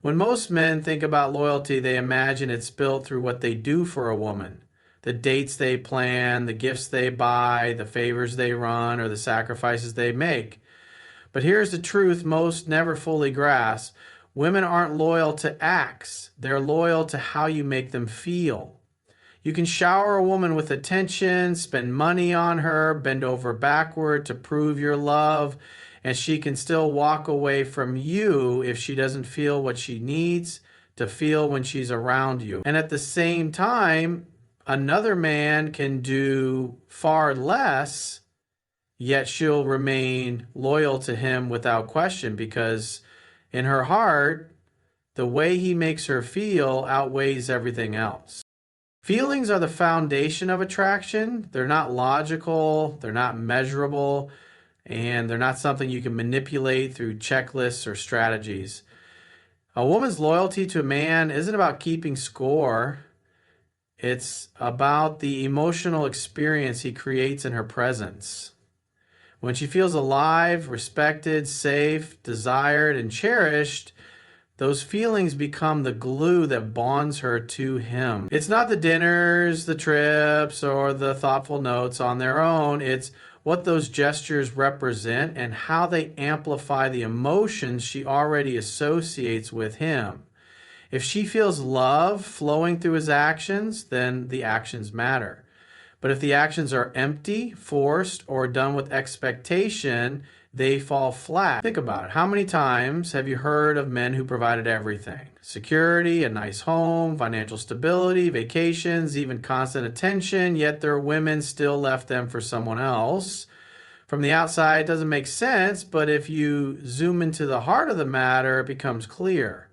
When most men think about loyalty, they imagine it's built through what they do for a woman. The dates they plan, the gifts they buy, the favors they run, or the sacrifices they make. But here's the truth most never fully grasp. Women aren't loyal to acts. They're loyal to how you make them feel. You can shower a woman with attention, spend money on her, bend over backward to prove your love, and she can still walk away from you if she doesn't feel what she needs to feel when she's around you. And at the same time, another man can do far less, yet she'll remain loyal to him without question because in her heart, the way he makes her feel outweighs everything else. Feelings are the foundation of attraction. They're not logical, they're not measurable, and they're not something you can manipulate through checklists or strategies. A woman's loyalty to a man isn't about keeping score. It's about the emotional experience he creates in her presence. When she feels alive, respected, safe, desired, and cherished, those feelings become the glue that bonds her to him. It's not the dinners, the trips, or the thoughtful notes on their own. It's what those gestures represent and how they amplify the emotions she already associates with him. If she feels love flowing through his actions, then the actions matter. But if the actions are empty, forced, or done with expectation, they fall flat. Think about it. How many times have you heard of men who provided everything? Security, a nice home, financial stability, vacations, even constant attention, yet their women still left them for someone else. From the outside, it doesn't make sense, but if you zoom into the heart of the matter, it becomes clear.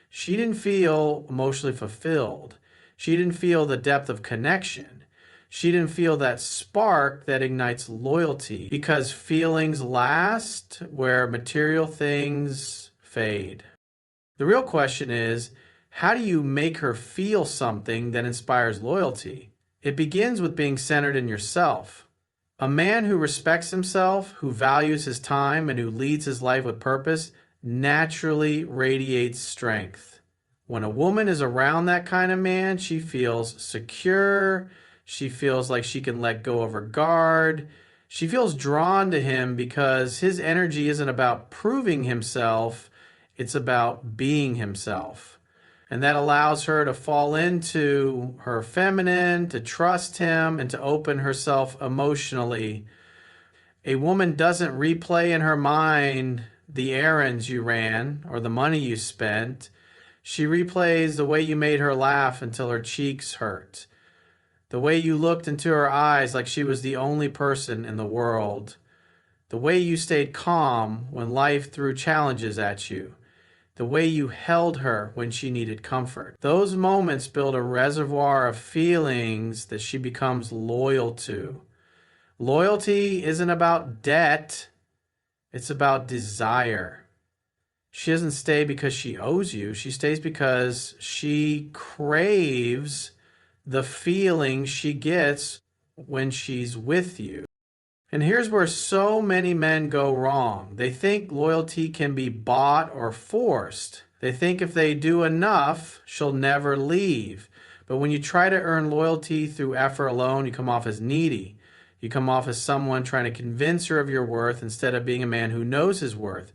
She didn't feel emotionally fulfilled. She didn't feel the depth of connection. She didn't feel that spark that ignites loyalty because feelings last where material things fade. The real question is, how do you make her feel something that inspires loyalty? It begins with being centered in yourself. A man who respects himself, who values his time, and who leads his life with purpose naturally radiates strength. When a woman is around that kind of man, she feels secure. She feels like she can let go of her guard. She feels drawn to him because his energy isn't about proving himself, it's about being himself. And that allows her to fall into her feminine, to trust him, and to open herself emotionally. A woman doesn't replay in her mind the errands you ran or the money you spent. She replays the way you made her laugh until her cheeks hurt. The way you looked into her eyes like she was the only person in the world. The way you stayed calm when life threw challenges at you. The way you held her when she needed comfort. Those moments build a reservoir of feelings that she becomes loyal to. Loyalty isn't about debt, it's about desire. She doesn't stay because she owes you. She stays because she craves the feeling she gets when she's with you. And here's where so many men go wrong. They think loyalty can be bought or forced. They think if they do enough, she'll never leave. But when you try to earn loyalty through effort alone, you come off as needy. You come off as someone trying to convince her of your worth instead of being a man who knows his worth.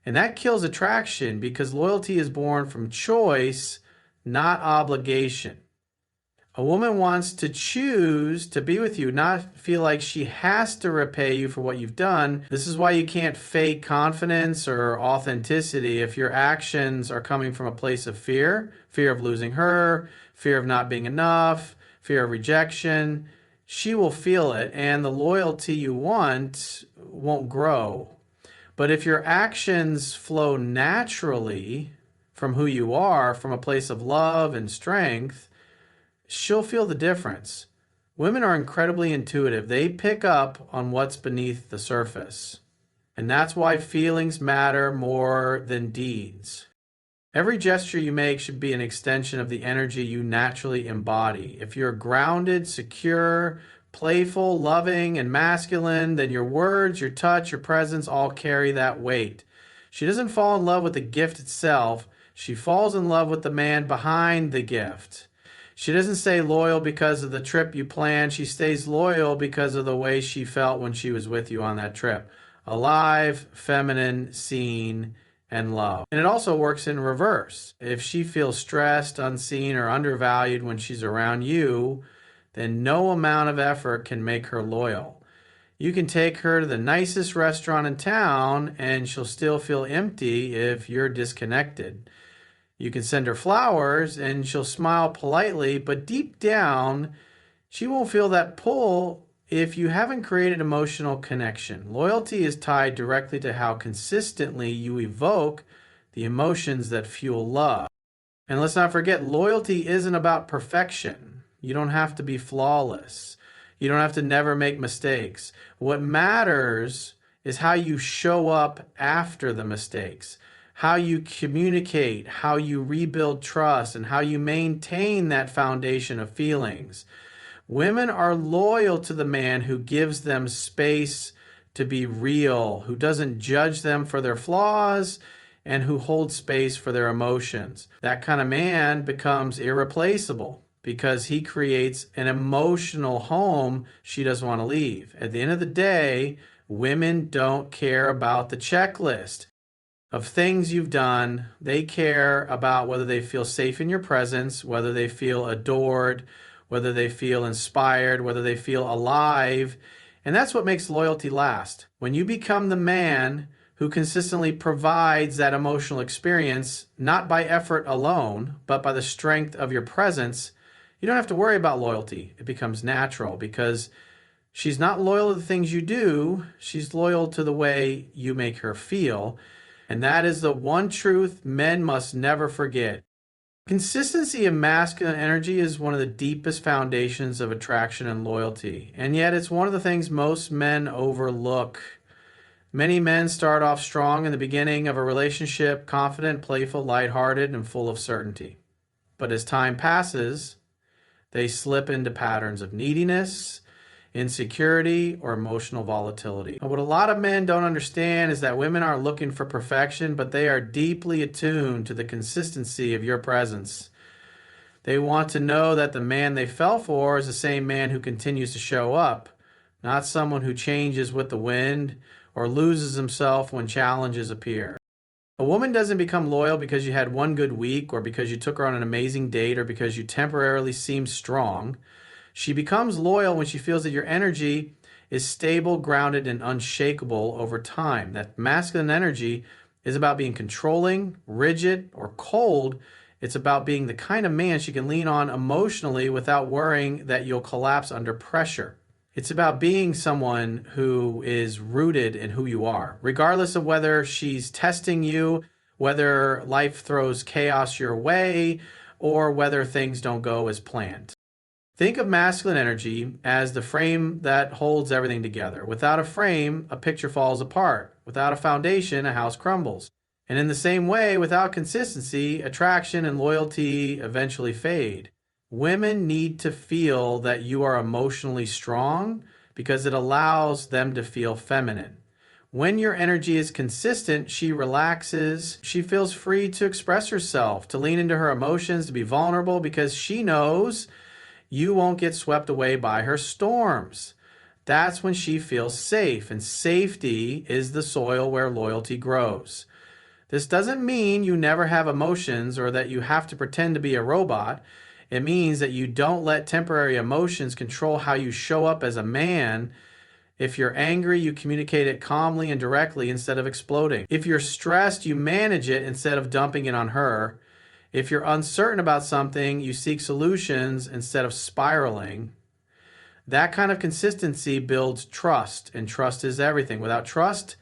And that kills attraction because loyalty is born from choice, not obligation. A woman wants to choose to be with you, not feel like she has to repay you for what you've done. This is why you can't fake confidence or authenticity if your actions are coming from a place of fear, fear of losing her, fear of not being enough, fear of rejection. She will feel it, and the loyalty you want won't grow. But if your actions flow naturally from who you are, from a place of love and strength, she'll feel the difference. Women are incredibly intuitive. They pick up on what's beneath the surface. And that's why feelings matter more than deeds. Every gesture you make should be an extension of the energy you naturally embody. If you're grounded, secure, playful, loving, and masculine, then your words, your touch, your presence all carry that weight. She doesn't fall in love with the gift itself. She falls in love with the man behind the gift. She doesn't stay loyal because of the trip you planned. She stays loyal because of the way she felt when she was with you on that trip. Alive, feminine, seen, and loved. And it also works in reverse. If she feels stressed, unseen, or undervalued when she's around you, then no amount of effort can make her loyal. You can take her to the nicest restaurant in town and she'll still feel empty if you're disconnected. You can send her flowers and she'll smile politely, but deep down, she won't feel that pull if you haven't created emotional connection. Loyalty is tied directly to how consistently you evoke the emotions that fuel love. And let's not forget, loyalty isn't about perfection. You don't have to be flawless. You don't have to never make mistakes. What matters is how you show up after the mistakes, how you communicate, how you rebuild trust, and how you maintain that foundation of feelings. Women are loyal to the man who gives them space to be real, who doesn't judge them for their flaws, and who holds space for their emotions. That kind of man becomes irreplaceable because he creates an emotional home she doesn't want to leave. At the end of the day, women don't care about the checklist of things you've done. They care about whether they feel safe in your presence, whether they feel adored, whether they feel inspired, whether they feel alive. And that's what makes loyalty last. When you become the man who consistently provides that emotional experience, not by effort alone, but by the strength of your presence, you don't have to worry about loyalty. It becomes natural because she's not loyal to the things you do. She's loyal to the way you make her feel. And that is the one truth men must never forget. Consistency of masculine energy is one of the deepest foundations of attraction and loyalty. And yet it's one of the things most men overlook. Many men start off strong in the beginning of a relationship, confident, playful, lighthearted, and full of certainty. But as time passes, they slip into patterns of neediness, insecurity, or emotional volatility. What a lot of men don't understand is that women aren't looking for perfection, but they are deeply attuned to the consistency of your presence. They want to know that the man they fell for is the same man who continues to show up, not someone who changes with the wind or loses himself when challenges appear. A woman doesn't become loyal because you had one good week or because you took her on an amazing date or because you temporarily seem strong. She becomes loyal when she feels that your energy is stable, grounded, and unshakable over time. That masculine energy is about being controlling, rigid, or cold. It's about being the kind of man she can lean on emotionally without worrying that you'll collapse under pressure. It's about being someone who is rooted in who you are, regardless of whether she's testing you, whether life throws chaos your way, or whether things don't go as planned. Think of masculine energy as the frame that holds everything together. Without a frame, a picture falls apart. Without a foundation, a house crumbles. And in the same way, without consistency, attraction and loyalty eventually fade. Women need to feel that you are emotionally strong because it allows them to feel feminine. When your energy is consistent, she relaxes. She feels free to express herself, to lean into her emotions, to be vulnerable because she knows you won't get swept away by her storms. That's when she feels safe, and safety is the soil where loyalty grows. This doesn't mean you never have emotions or that you have to pretend to be a robot. It means that you don't let temporary emotions control how you show up as a man. If you're angry, you communicate it calmly and directly instead of exploding. If you're stressed, you manage it instead of dumping it on her. If you're uncertain about something, you seek solutions instead of spiraling. That kind of consistency builds trust, and trust is everything. Without trust,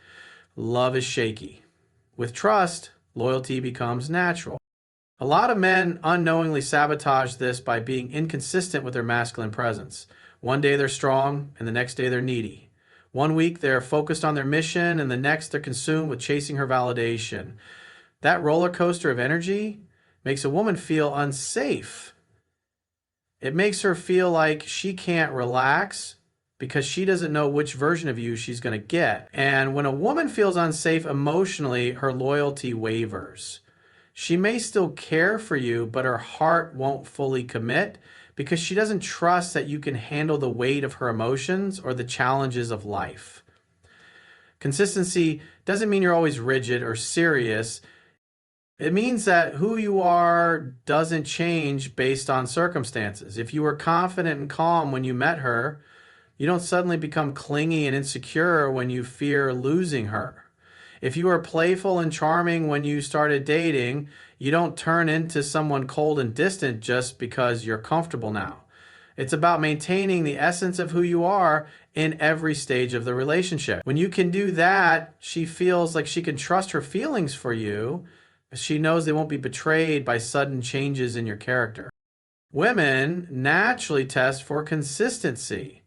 love is shaky. With trust, loyalty becomes natural. A lot of men unknowingly sabotage this by being inconsistent with their masculine presence. One day they're strong, and the next day they're needy. One week they're focused on their mission, and the next they're consumed with chasing her validation. That roller coaster of energy makes a woman feel unsafe. It makes her feel like she can't relax because she doesn't know which version of you she's going to get. And when a woman feels unsafe emotionally, her loyalty wavers. She may still care for you, but her heart won't fully commit because she doesn't trust that you can handle the weight of her emotions or the challenges of life. Consistency doesn't mean you're always rigid or serious. It means that who you are doesn't change based on circumstances. If you were confident and calm when you met her, you don't suddenly become clingy and insecure when you fear losing her. If you were playful and charming when you started dating, you don't turn into someone cold and distant just because you're comfortable now. It's about maintaining the essence of who you are in every stage of the relationship. When you can do that, she feels like she can trust her feelings for you. She knows they won't be betrayed by sudden changes in your character. Women naturally test for consistency.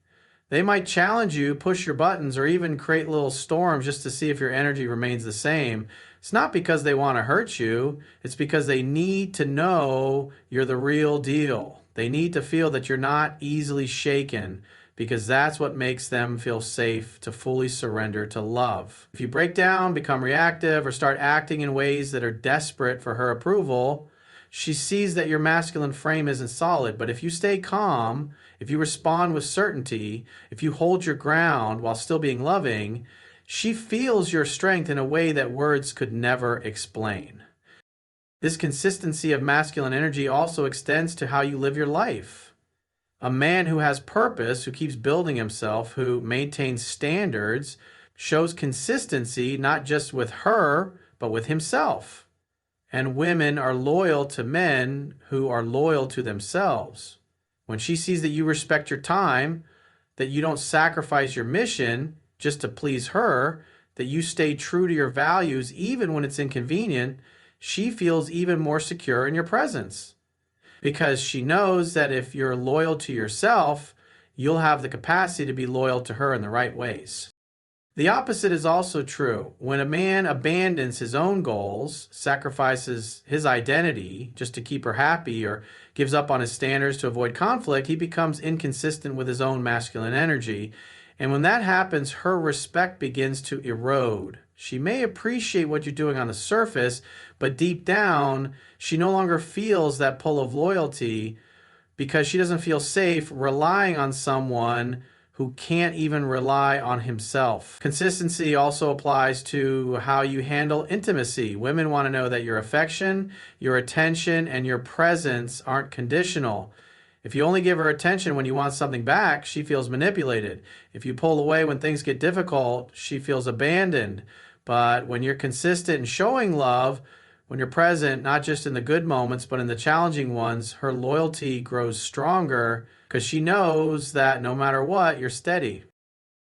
They might challenge you, push your buttons, or even create little storms just to see if your energy remains the same. It's not because they want to hurt you, it's because they need to know you're the real deal. They need to feel that you're not easily shaken because that's what makes them feel safe to fully surrender to love. If you break down, become reactive, or start acting in ways that are desperate for her approval, she sees that your masculine frame isn't solid. But if you stay calm, if you respond with certainty, if you hold your ground while still being loving, she feels your strength in a way that words could never explain. This consistency of masculine energy also extends to how you live your life. A man who has purpose, who keeps building himself, who maintains standards, shows consistency not just with her, but with himself. And women are loyal to men who are loyal to themselves. When she sees that you respect your time, that you don't sacrifice your mission just to please her, that you stay true to your values even when it's inconvenient, she feels even more secure in your presence. Because she knows that if you're loyal to yourself, you'll have the capacity to be loyal to her in the right ways. The opposite is also true. When a man abandons his own goals, sacrifices his identity just to keep her happy, or gives up on his standards to avoid conflict, he becomes inconsistent with his own masculine energy. And when that happens, her respect begins to erode. She may appreciate what you're doing on the surface, but deep down, she no longer feels that pull of loyalty because she doesn't feel safe relying on someone who can't even rely on himself. Consistency also applies to how you handle intimacy. Women want to know that your affection, your attention, and your presence aren't conditional. If you only give her attention when you want something back, she feels manipulated. If you pull away when things get difficult, she feels abandoned. But when you're consistent in showing love, when you're present, not just in the good moments, but in the challenging ones, her loyalty grows stronger because she knows that no matter what, you're steady.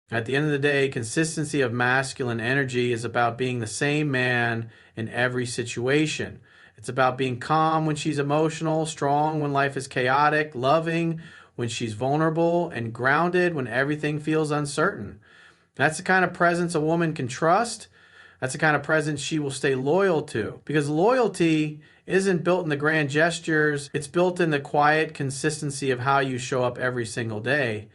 At the end of the day, consistency of masculine energy is about being the same man in every situation. It's about being calm when she's emotional, strong when life is chaotic, loving when she's vulnerable, and grounded when everything feels uncertain. That's the kind of presence a woman can trust. That's the kind of presence she will stay loyal to. Because loyalty isn't built in the grand gestures, it's built in the quiet consistency of how you show up every single day.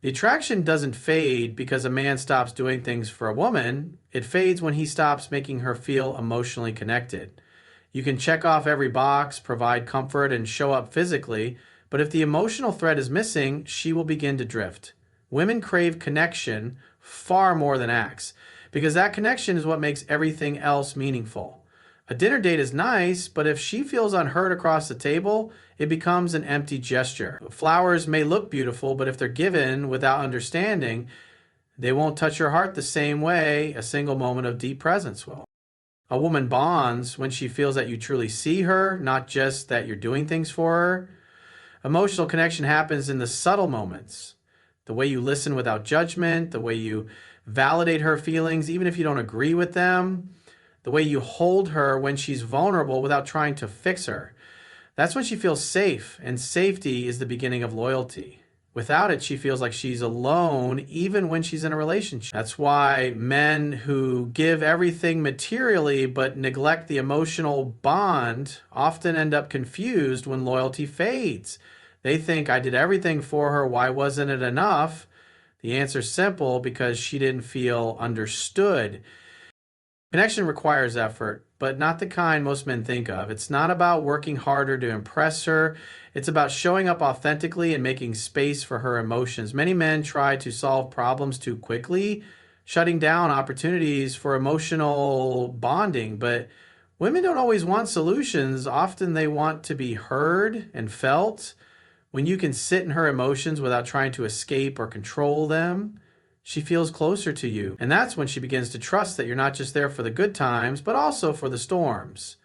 The attraction doesn't fade because a man stops doing things for a woman. It fades when he stops making her feel emotionally connected. You can check off every box, provide comfort, and show up physically, but if the emotional thread is missing, she will begin to drift. Women crave connection far more than acts, because that connection is what makes everything else meaningful. A dinner date is nice, but if she feels unheard across the table, it becomes an empty gesture. Flowers may look beautiful, but if they're given without understanding, they won't touch your heart the same way a single moment of deep presence will. A woman bonds when she feels that you truly see her, not just that you're doing things for her. Emotional connection happens in the subtle moments. The way you listen without judgment, the way you validate her feelings even if you don't agree with them, the way you hold her when she's vulnerable without trying to fix her. That's when she feels safe, and safety is the beginning of loyalty. Without it, she feels like she's alone even when she's in a relationship. That's why men who give everything materially but neglect the emotional bond often end up confused when loyalty fades. They think, I did everything for her, why wasn't it enough? The answer's simple: because she didn't feel understood. Connection requires effort, but not the kind most men think of. It's not about working harder to impress her. It's about showing up authentically and making space for her emotions. Many men try to solve problems too quickly, shutting down opportunities for emotional bonding, but women don't always want solutions. Often they want to be heard and felt. When you can sit in her emotions without trying to escape or control them, she feels closer to you. And that's when she begins to trust that you're not just there for the good times, but also for the storms.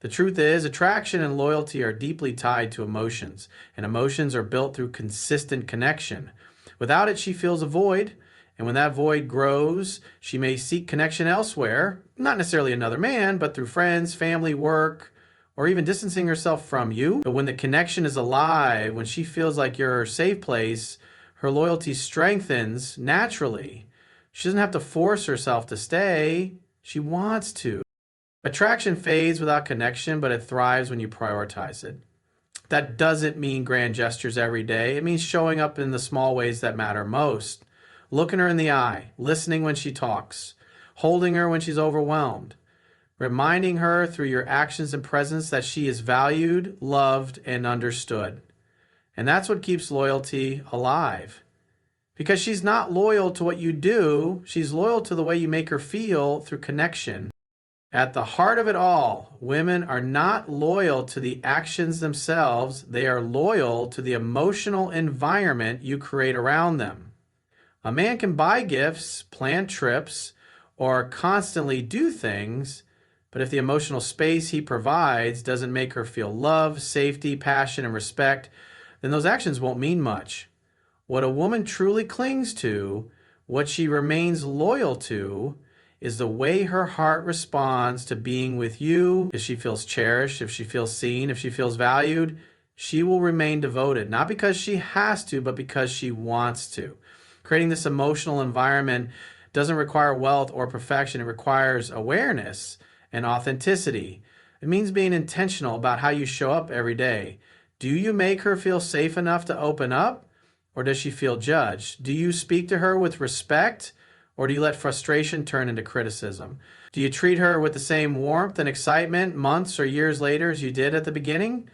The truth is, attraction and loyalty are deeply tied to emotions, and emotions are built through consistent connection. Without it, she feels a void, and when that void grows, she may seek connection elsewhere, not necessarily another man, but through friends, family, work, or even distancing herself from you. But when the connection is alive, when she feels like you're her safe place, her loyalty strengthens naturally. She doesn't have to force herself to stay. She wants to. Attraction fades without connection, but it thrives when you prioritize it. That doesn't mean grand gestures every day. It means showing up in the small ways that matter most. Looking her in the eye, listening when she talks, holding her when she's overwhelmed, reminding her through your actions and presence that she is valued, loved, and understood. And that's what keeps loyalty alive. Because she's not loyal to what you do, she's loyal to the way you make her feel through connection. At the heart of it all, women are not loyal to the actions themselves, they are loyal to the emotional environment you create around them. A man can buy gifts, plan trips, or constantly do things, but if the emotional space he provides doesn't make her feel love, safety, passion, and respect, then those actions won't mean much. What a woman truly clings to, what she remains loyal to, is the way her heart responds to being with you. If she feels cherished, if she feels seen, if she feels valued, she will remain devoted, not because she has to, but because she wants to. Creating this emotional environment doesn't require wealth or perfection. It requires awareness and authenticity. It means being intentional about how you show up every day. Do you make her feel safe enough to open up, or does she feel judged? Do you speak to her with respect, or do you let frustration turn into criticism? Do you treat her with the same warmth and excitement months or years later as you did at the beginning?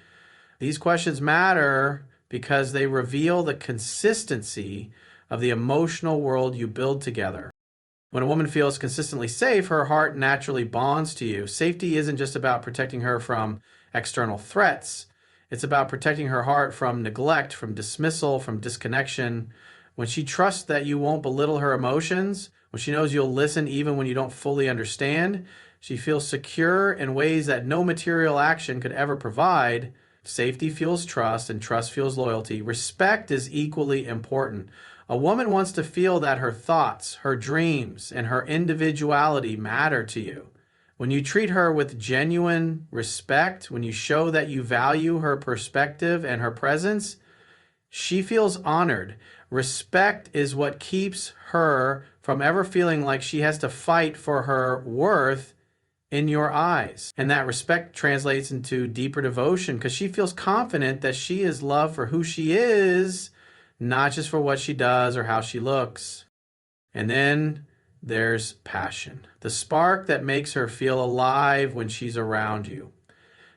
These questions matter because they reveal the consistency of the emotional world you build together. When a woman feels consistently safe, her heart naturally bonds to you. Safety isn't just about protecting her from external threats. It's about protecting her heart from neglect, from dismissal, from disconnection. When she trusts that you won't belittle her emotions, when she knows you'll listen even when you don't fully understand, she feels secure in ways that no material action could ever provide. Safety fuels trust, and trust fuels loyalty. Respect is equally important. A woman wants to feel that her thoughts, her dreams, and her individuality matter to you. When you treat her with genuine respect, when you show that you value her perspective and her presence, she feels honored. Respect is what keeps her from ever feeling like she has to fight for her worth in your eyes. And that respect translates into deeper devotion because she feels confident that she is loved for who she is, not just for what she does or how she looks. And then there's passion, the spark that makes her feel alive when she's around you.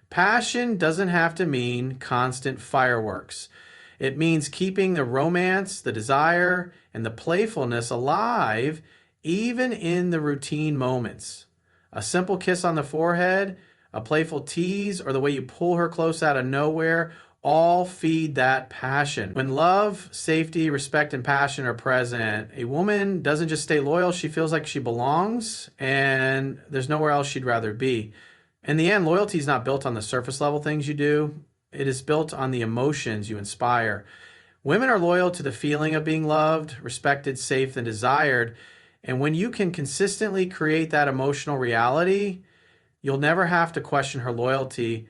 Passion doesn't have to mean constant fireworks. It means keeping the romance, the desire, and the playfulness alive even in the routine moments. A simple kiss on the forehead, a playful tease, or the way you pull her close out of nowhere all feed that passion. When love, safety, respect, and passion are present, a woman doesn't just stay loyal, she feels like she belongs and there's nowhere else she'd rather be. In the end, loyalty is not built on the surface level things you do. It is built on the emotions you inspire. Women are loyal to the feeling of being loved, respected, safe, and desired. And when you can consistently create that emotional reality, you'll never have to question her loyalty